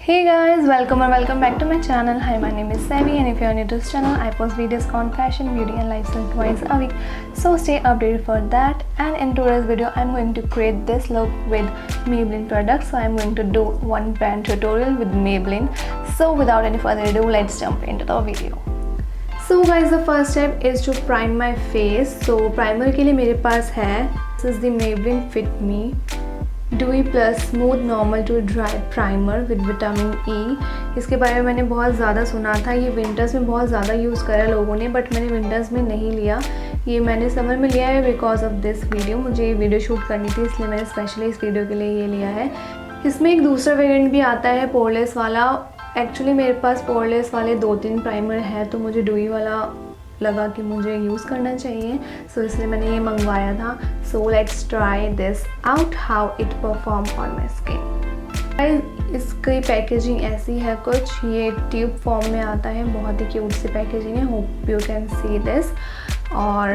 Hey guys, welcome back to my channel. Hi, my name is Savvy and if you are new to this channel, I post videos on fashion, beauty and lifestyle twice a week. So stay updated for that. And in today's video, I'm going to create this look with Maybelline products. So I'm going to do one brand tutorial with Maybelline. So without any further ado, let's jump into the video. So guys, the first step is to prime my face. So primer के लिए मेरे पास है this is the Maybelline Fit Me Dewy Plus Smooth Normal to Dry Primer with Vitamin E। इसके बारे में मैंने बहुत ज़्यादा सुना था, ये विंटर्स में बहुत ज़्यादा यूज़ करा लोगों ने, बट मैंने विंटर्स में नहीं लिया, ये मैंने समर में लिया है बिकॉज ऑफ दिस वीडियो। मुझे ये वीडियो शूट करनी थी इसलिए मैंने स्पेशली इस वीडियो के लिए ये लिया है। इसमें एक दूसरा वेरिएंट भी आता है पोरलेस वाला। एक्चुअली मेरे पास पोरलेस वाले 2-3 प्राइमर है तो मुझे डुई वाला लगा कि मुझे यूज़ करना चाहिए, सो इसलिए मैंने ये मंगवाया था। So let's try this out how it perform on my skin. इसकी पैकेजिंग ऐसी है कुछ, ये ट्यूब फॉर्म में आता है, बहुत ही क्यूट सी पैकेजिंग है। Hope you can see this. और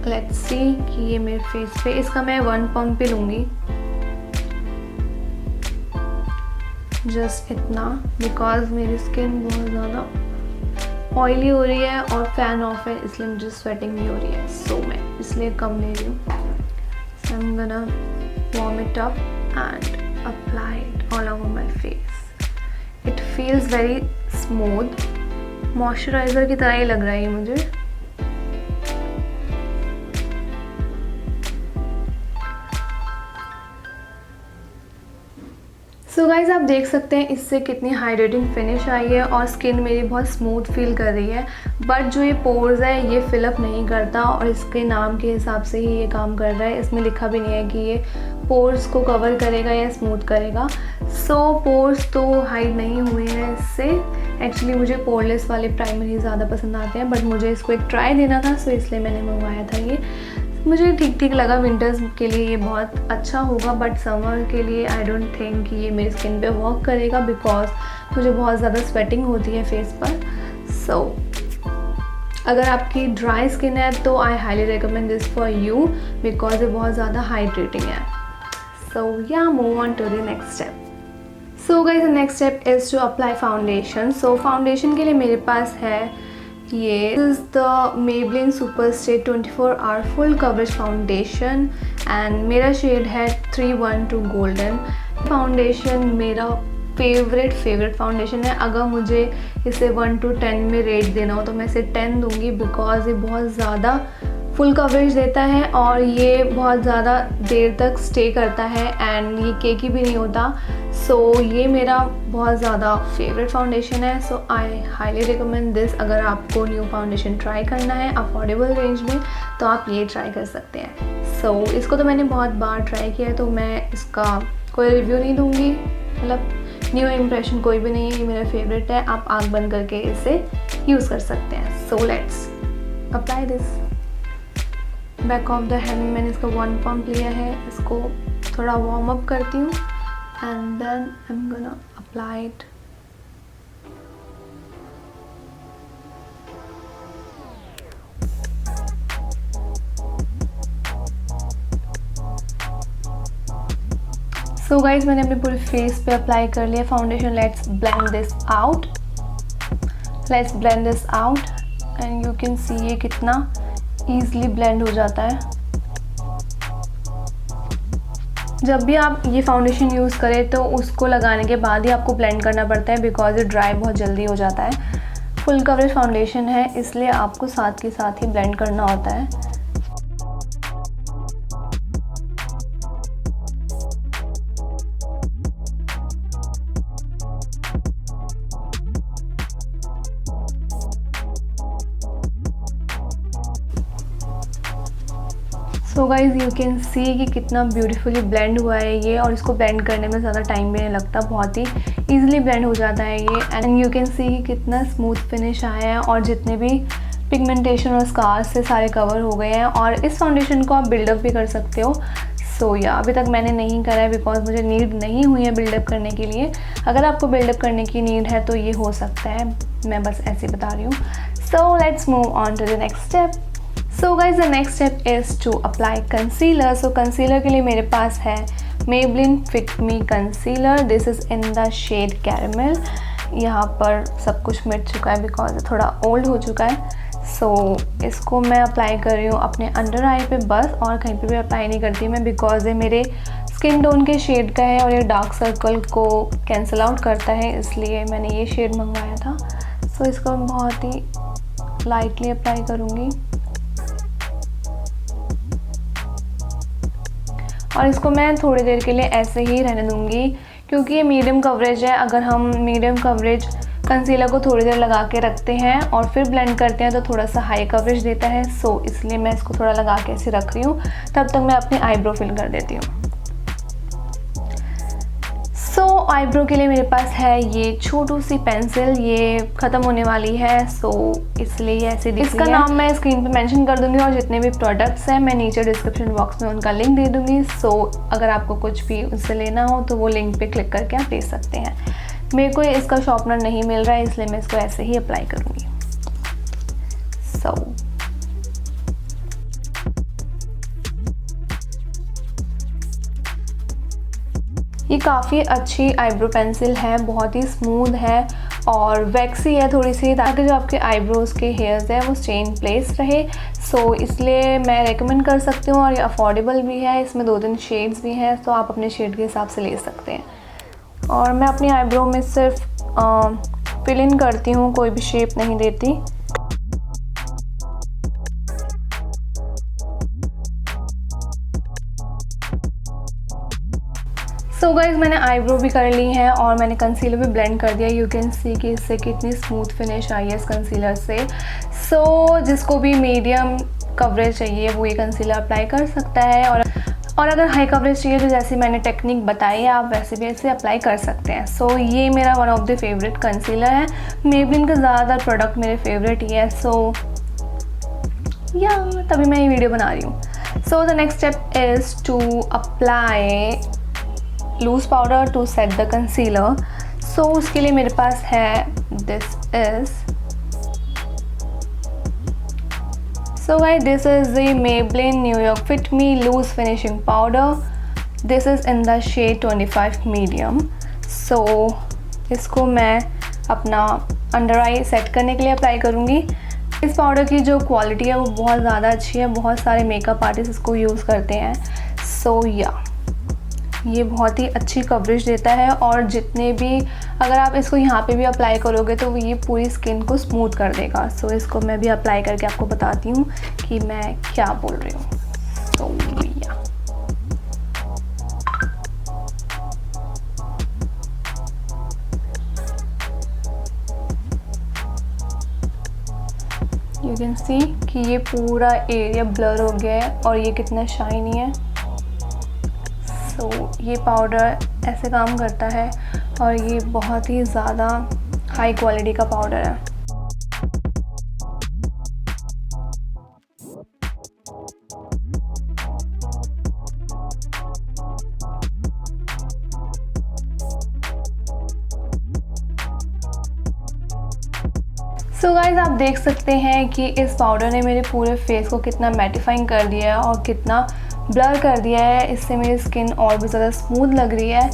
लेट्स सी कि ये मेरे फेस पे, इसका मैं 1 पम्प पे लूँगी, जस्ट इतना, बिकॉज मेरी स्किन बहुत ज़्यादा ऑयली हो रही है और फैन ऑफ है इसलिए मुझे स्वेटिंग भी हो रही है, सो मैं इसलिए कम ले रही हूँ। So I am gonna warm it up and apply it all over my face. It feels very smooth, moisturiser की तरह ही लग रहा है ये मुझे। सो गाइज़, आप देख सकते हैं इससे कितनी हाइड्रेटिंग फिनिश आई है और स्किन मेरी बहुत स्मूथ फील कर रही है। बट जो ये पोर्स है ये फिलअप नहीं करता और इसके नाम के हिसाब से ही ये काम कर रहा है। इसमें लिखा भी नहीं है कि ये पोर्स को कवर करेगा या स्मूथ करेगा। सो पोर्स तो हाइड नहीं हुए हैं इससे। एक्चुअली मुझे पोरलेस वाले प्राइमर ही ज़्यादा पसंद आते हैं, बट मुझे इसको एक ट्राई देना था, सो इसलिए मैंने मंगवाया था ये। मुझे ठीक ठीक लगा, विंटर्स के लिए ये बहुत अच्छा होगा, बट समर के लिए आई डोंट थिंक कि ये मेरी स्किन पे वर्क करेगा बिकॉज मुझे बहुत ज़्यादा स्वेटिंग होती है फेस पर। सो अगर आपकी ड्राई स्किन है तो I highly recommend this for you because ये बहुत ज़्यादा हाइड्रेटिंग है। So yeah move on to the next step. So guys, the next step is to apply foundation. So foundation के लिए मेरे पास है ये is the Maybelline Super Stay 24 Hour Full Coverage Foundation and मेरा शेड है 312 Golden। Foundation मेरा favourite foundation है। अगर मुझे इसे 1 to 10 में रेट देना हो तो मैं इसे 10 दूंगी बिकॉज ये बहुत ज़्यादा फुल कवरेज देता है और ये बहुत ज़्यादा देर तक स्टे करता है एंड ये केकी भी नहीं होता। सो ये मेरा बहुत ज़्यादा फेवरेट फाउंडेशन है। So I highly recommend this. अगर आपको न्यू फाउंडेशन ट्राई करना है अफोर्डेबल रेंज में तो आप ये ट्राई कर सकते हैं। सो इसको तो मैंने बहुत बार ट्राई किया है तो मैं इसका कोई रिव्यू नहीं दूँगी, मतलब न्यू इम्प्रेशन कोई भी नहीं है, ये मेरा फेवरेट है। आप आँख बंद करके इसे यूज़ कर सकते हैं। सो let's apply this. Back of the hand में मैंने इसका 1 पम्प लिया है, इसको थोड़ा वार्म अप करती हूँ and then I am gonna apply it. So guys, मैंने अपने पूरे फेस पे अप्लाई कर लिया foundation. Let's blend this out, and you can see ये कितना ईज़िली ब्लेंड हो जाता है। जब भी आप ये फाउंडेशन यूज़ करें तो उसको लगाने के बाद ही आपको ब्लेंड करना पड़ता है बिकॉज ये ड्राई बहुत जल्दी हो जाता है। फुल कवरेज फाउंडेशन है इसलिए आपको साथ के साथ ही ब्लेंड करना होता है। सो गाइज़, यू कैन सी कि कितना ब्यूटीफुली ब्लेंड हुआ है ये, और इसको ब्लेंड करने में ज़्यादा टाइम भी नहीं लगता, बहुत ही ईजिली ब्लेंड हो जाता है ये। एंड यू कैन सी कि कितना स्मूथ फिनिश आया है और जितने भी पिगमेंटेशन और स्कार्स से सारे कवर हो गए हैं। और इस फाउंडेशन को आप बिल्डअप भी कर सकते हो। सो या अभी तक मैंने नहीं करा है बिकॉज मुझे नीड नहीं हुई है बिल्डअप करने के लिए। अगर आपको बिल्डअप करने की नीड है तो ये हो सकता है, मैं बस ऐसे बता रही हूँ। So let's move on to the next step. So guys, the next step is to apply concealer. So concealer के लिए मेरे पास है Maybelline fit me concealer, this is in the shade caramel. यहाँ पर सब कुछ मिट चुका है बिकॉज थोड़ा ओल्ड हो चुका है। सो इसको मैं अप्लाई कर रही हूँ अपने अंडर आई पे बस, और कहीं पे भी अप्लाई नहीं करती मैं, बिकॉज ये मेरे स्किन टोन के शेड का है और ये डार्क सर्कल को कैंसिल आउट करता है, इसलिए मैंने ये शेड मंगवाया था। सो इसको मैं बहुत ही लाइटली अप्लाई करूँगी और इसको मैं थोड़ी देर के लिए ऐसे ही रहने दूँगी, क्योंकि ये मीडियम कवरेज है। अगर हम मीडियम कवरेज कंसीलर को थोड़ी देर लगा के रखते हैं और फिर ब्लेंड करते हैं तो थोड़ा सा हाई कवरेज देता है। सो इसलिए मैं इसको थोड़ा लगा के ऐसे रख रही हूँ, तब तक मैं अपनी आईब्रो फिल कर देती हूँ। सो आईब्रो के लिए मेरे पास है ये छोटू सी पेंसिल, ये ख़त्म होने वाली है, सो इसलिए ये ऐसे दिख रही है। इसका नाम मैं स्क्रीन पे मेंशन कर दूंगी और जितने भी प्रोडक्ट्स हैं मैं नीचे डिस्क्रिप्शन बॉक्स में उनका लिंक दे दूंगी। सो अगर आपको कुछ भी उससे लेना हो तो वो लिंक पे क्लिक करके आप ले सकते हैं। मेरे को इसका शॉर्पनर नहीं मिल रहा है, इसलिए मैं इसको ऐसे ही अप्लाई करूँगी। ये काफ़ी अच्छी आईब्रो पेंसिल है, बहुत ही स्मूथ है और वैक्सी है थोड़ी सी, ताकि जो आपके आईब्रोज़ के हेयर्स है वो स्टे इन प्लेस रहे। सो इसलिए मैं रेकमेंड कर सकती हूँ और ये अफोर्डेबल भी है। इसमें 2-3 शेड्स भी हैं, तो आप अपने शेड के हिसाब से ले सकते हैं। और मैं अपनी आईब्रो में सिर्फ फिल इन करती हूँ, कोई भी शेप नहीं देती। सो गाइज़ मैंने आईब्रो भी कर ली है और मैंने कंसीलर भी ब्लेंड कर दिया। यू कैन सी कि इससे कितनी स्मूथ फिनिश आई है इस कंसीलर से। सो जिसको भी मीडियम कवरेज चाहिए वो ये कंसीलर अप्लाई कर सकता है, और अगर हाई कवरेज चाहिए तो जैसे मैंने टेक्निक बताई है आप वैसे भी ऐसे अप्लाई कर सकते हैं। सो ये मेरा one of the favourite concealer है। मेबलिन का ज़्यादातर प्रोडक्ट मेरे फेवरेट ही है, सो या तभी मैं ये वीडियो बना रही हूँ। So the next step is to apply loose powder to set the concealer. So उसके लिए मेरे पास है this is the Maybelline New York Fit Me Loose Finishing Powder. This is in the shade 25 medium. So इसको मैं अपना under आई set करने के लिए अप्लाई करूँगी। इस पाउडर की जो क्वालिटी है वो बहुत ज़्यादा अच्छी है, बहुत सारे मेकअप आर्टिस्ट इसको यूज़ करते हैं। सो ये बहुत ही अच्छी कवरेज देता है, और जितने भी अगर आप इसको यहाँ पे भी अप्लाई करोगे तो ये पूरी स्किन को स्मूथ कर देगा। सो इसको मैं भी अप्लाई करके आपको बताती हूँ कि मैं क्या बोल रही हूँ। तो यू कैन सी कि ये पूरा एरिया ब्लर हो गया है और ये कितना शाइनी है। सो ये पाउडर ऐसे काम करता है और ये बहुत ही ज़्यादा हाई क्वालिटी का पाउडर है। सो गाइज़ आप देख सकते हैं कि इस पाउडर ने मेरे पूरे फेस को कितना मैटिफाइंग कर दिया है और कितना ब्लर कर दिया है। इससे मेरी स्किन और भी ज़्यादा स्मूथ लग रही है।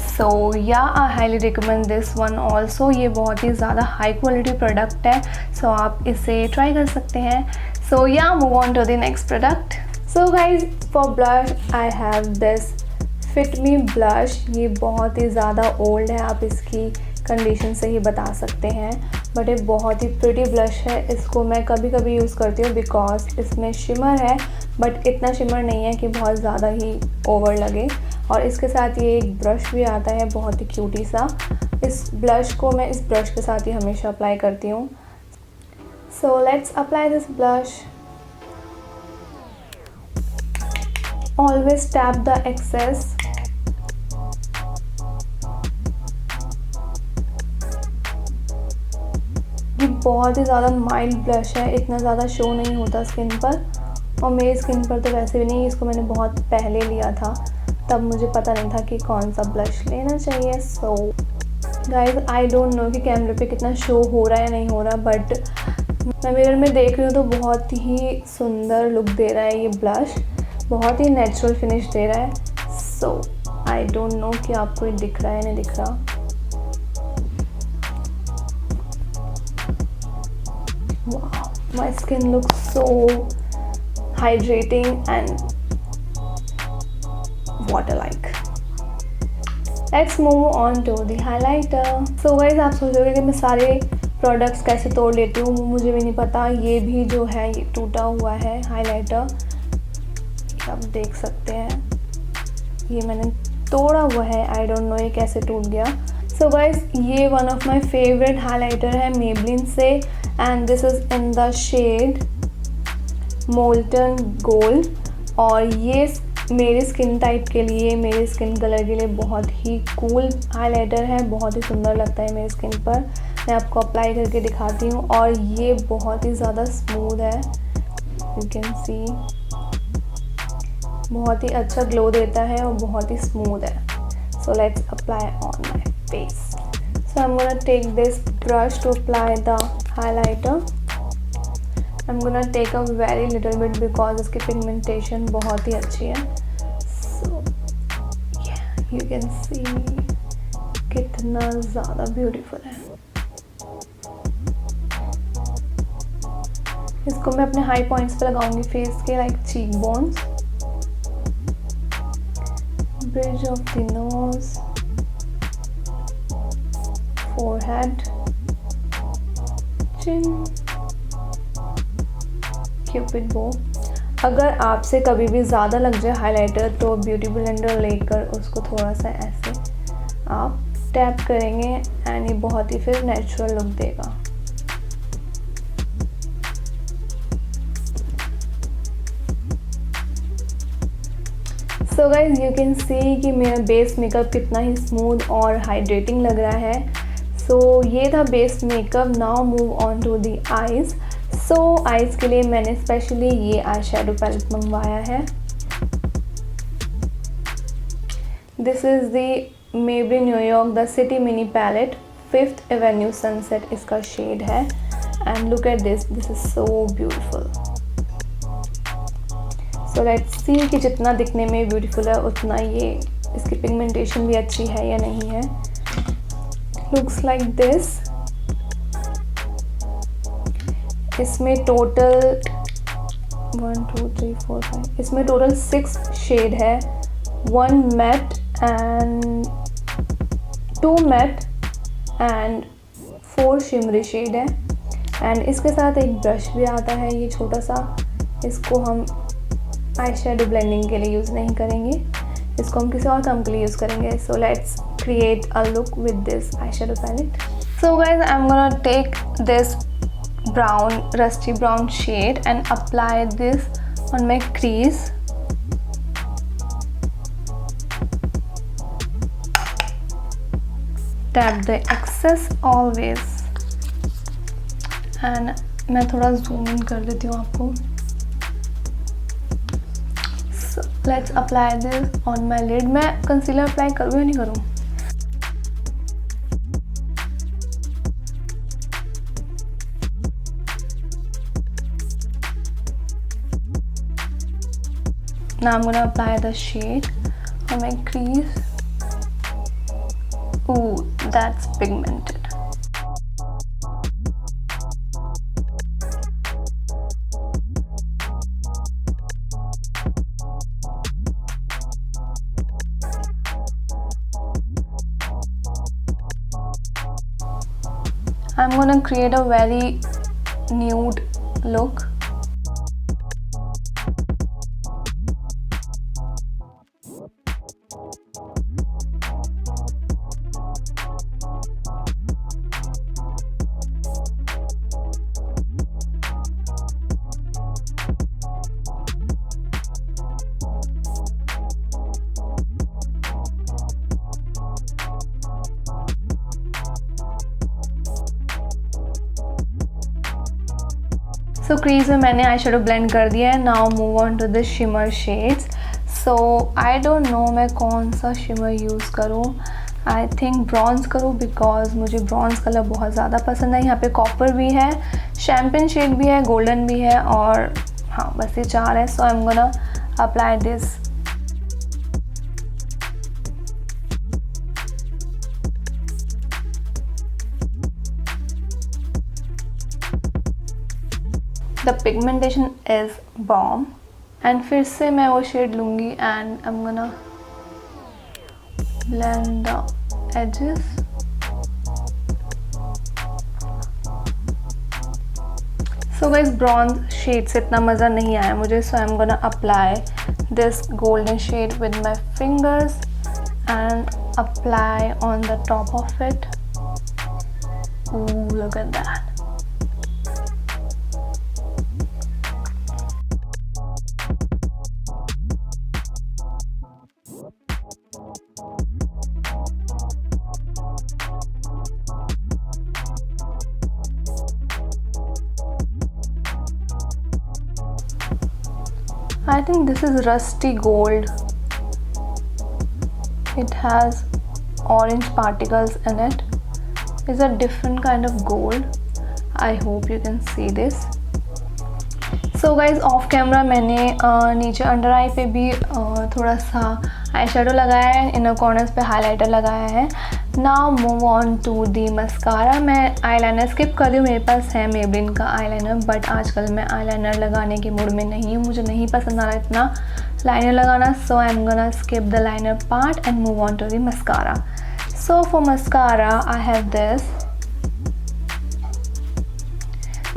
सो या आई highly recommend this one also. ये बहुत ही ज़्यादा हाई क्वालिटी प्रोडक्ट है, सो आप इसे ट्राई कर सकते हैं। So yeah move on to the next product. So guys for blush I have this fit me blush. ये बहुत ही ज़्यादा ओल्ड है, आप इसकी कंडीशन से ही बता सकते हैं, बट ये बहुत ही प्रिटी ब्लश है। इसको मैं कभी कभी यूज़ करती हूँ बिकॉज इसमें शिमर है, बट इतना शिमर नहीं है कि बहुत ज़्यादा ही ओवर लगे। और इसके साथ ये एक ब्रश भी आता है बहुत ही क्यूटी सा। इस ब्लश को मैं इस ब्रश के साथ ही हमेशा अप्लाई करती हूँ। So let's apply this blush. Always tap the excess. ये बहुत ही ज़्यादा माइल्ड ब्लश है, इतना ज़्यादा शो नहीं होता स्किन पर, और मेरी स्किन पर तो वैसे भी नहीं। इसको मैंने बहुत पहले लिया था, तब मुझे पता नहीं था कि कौन सा ब्लश लेना चाहिए। सो गाइज आई डोंट नो कि कैमरे पे कितना शो हो रहा है या नहीं हो रहा, बट मैं मिरर में देख रही हूँ तो बहुत ही सुंदर लुक दे रहा है ये ब्लश, बहुत ही नेचुरल फिनिश दे रहा है। सो आई डोंट नो कि आपको ये दिख रहा है नहीं दिख रहा। वाह, my skin looks so hydrating and water like. Let's move on to the highlighter. So guys, आप सोचोगे कि मैं सारे प्रोडक्ट्स कैसे तोड़ लेती हूँ, मुझे भी नहीं पता। ये भी जो है ये टूटा हुआ है हाइलाइटर, आप देख सकते हैं। ये मैंने तोड़ा हुआ है, आई डोंट नो ये कैसे टूट गया। सो गाइस, ये one of my favourite highlighter है मेबलिन से and this is in the shade molten gold. और ये मेरे स्किन टाइप के लिए, मेरे स्किन कलर के लिए बहुत ही कूल हाइलाइटर है, बहुत ही सुंदर लगता है मेरी स्किन पर। मैं आपको अप्लाई करके दिखाती हूँ और ये बहुत ही ज़्यादा स्मूथ है, यू कैन सी। बहुत ही अच्छा ग्लो देता है और बहुत ही स्मूथ है। So let's apply on my face. So I am gonna take this brush to apply the highlighter. I am gonna take a very little bit because इसकी पिगमेंटेशन बहुत ही अच्छी है। सो यू कैन सी कितना ज़्यादा beautiful है। इसको मैं अपने हाई पॉइंट्स पे लगाऊंगी फेस के, like cheek bones, bridge of the nose, forehead, chin, Cupid बो। अगर आपसे कभी भी ज़्यादा लग जाए हाइलाइटर तो ब्यूटी ब्लेंडर लेकर उसको थोड़ा सा ऐसे आप टैप करेंगे एंड ये बहुत ही फिर नेचुरल लुक देगा। सो गाइज, यू कैन सी कि मेरा बेस मेकअप कितना ही स्मूथ और हाइड्रेटिंग लग रहा है। सो ये था base makeup. Now move on to the eyes. So eyes के लिए मैंने स्पेशली ये आई शेडो पैलेट मंगवाया है। This is the Maybelline New York the city mini palette, 5th Avenue Sunset इसका शेड है। And look at this, this is so beautiful. So let's see कि जितना दिखने में ब्यूटीफुल है उतना ये इसकी पिगमेंटेशन भी अच्छी है या नहीं है। Looks like this. इसमें टोटल 1 2 3 4 5 इसमें टोटल 6 शेड है, 1 matte and 2 matte and 4 shimmery shade है। एंड इसके साथ एक ब्रश भी आता है, ये छोटा सा। इसको हम आई शेडो ब्लेंडिंग के लिए यूज़ नहीं करेंगे, इसको हम किसी और काम के लिए यूज़ करेंगे। So let's create a look with this eye shadow palette. So guys, I am gonna take this brown, rusty brown shade and apply this on my crease. Tap the excess always and मैं थोड़ा zoom in कर देती हूँ आपको। So let's apply this on my lid. मैं concealer apply करूँ या नहीं करूँ? Now I'm gonna apply the shade on my crease. Ooh, that's pigmented. I'm gonna create a very nude look. So crease में मैंने आई शेडो ब्लेंड कर दिया है। Now move on to the shimmer shades. So I don't know मैं कौन सा shimmer use करूँ। I think bronze करूँ बिकॉज मुझे ब्रॉन्ज कलर बहुत ज़्यादा पसंद है। यहाँ पे कॉपर भी है, शैम्पेन शेड भी है, गोल्डन भी है और हाँ बस ये 4 है। So I am gonna apply this the pigmentation is balm. And फिर से मैं वो शेड लूँगी and I am gonna blend the edges। So guys bronze shade से इतना मज़ा नहीं आया मुझे, so I am gonna apply this golden shade with my fingers and apply on the top of it. Ooh, look at that. I think this is rusty gold. It has orange particles in it. It's a different kind of gold. I hope you can see this. So guys, of camera मैंने नीचे under आई पे भी थोड़ा सा eye shadow लगाया है, inner corners पे highlighter लगाया है। Now move on to the mascara. मैं आईलाइनर स्किप कर रही हूँ, मेरे पास है मेबलिन का आईलाइनर, बट आजकल मैं आईलाइनर लगाने के मूड में नहीं हूँ, मुझे नहीं पसंद आ रहा इतना लाइनर लगाना। So I am gonna skip the liner part and move on to the mascara. So for mascara I have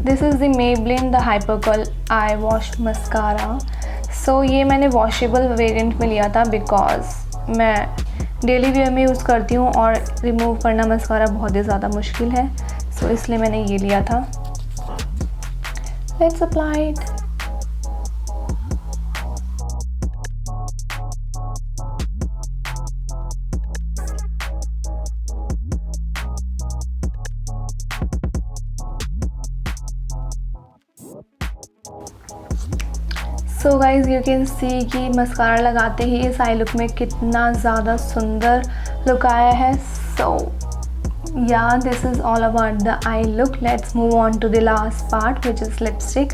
this is the Maybelline the hyper curl eye wash mascara. So ये मैंने washable variant में लिया था because मैं daily wear में use करती हूँ और रिमूव करना मस्कारा बहुत ही ज़्यादा मुश्किल है, सो इसलिए मैंने ये लिया था। Let's apply it. So guys you can सी कि मस्कारा लगाते ही इस आई लुक में कितना ज़्यादा सुंदर लुक आया है। So yeah this is all about the eye look. Let's move on to the last part which is lipstick.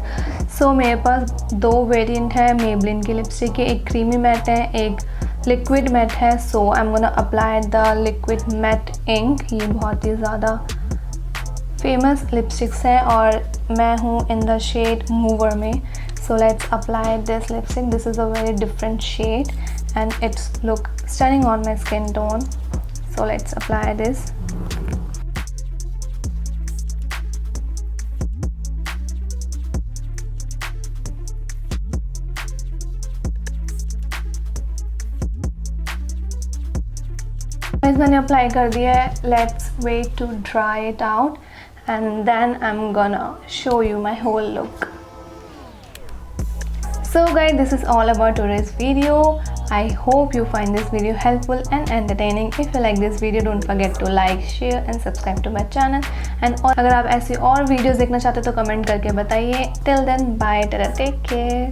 So मेरे पास दो वेरिएंट है मेबलिन की लिपस्टिक के, एक क्रीमी मैट है, एक लिक्विड मैट है। So I am gonna apply the liquid matte ink. ये बहुत ही ज़्यादा फेमस लिपस्टिक्स है और मैं हूँ इन द शेड मूवर में। So let's apply this lipstick. This is a very different shade and it's look stunning on my skin tone. So let's apply this. Guys, मैंने apply कर दिया है। Let's wait to dry it out and then I'm gonna show you my whole look. So guys, this is all about today's video. I hope you find this video helpful and entertaining. If you like this video, don't forget to like, share and subscribe to my channel. And अगर आप ऐसी और videos देखना चाहते हो तो comment करके बताइए। Till then, bye, tada, take care.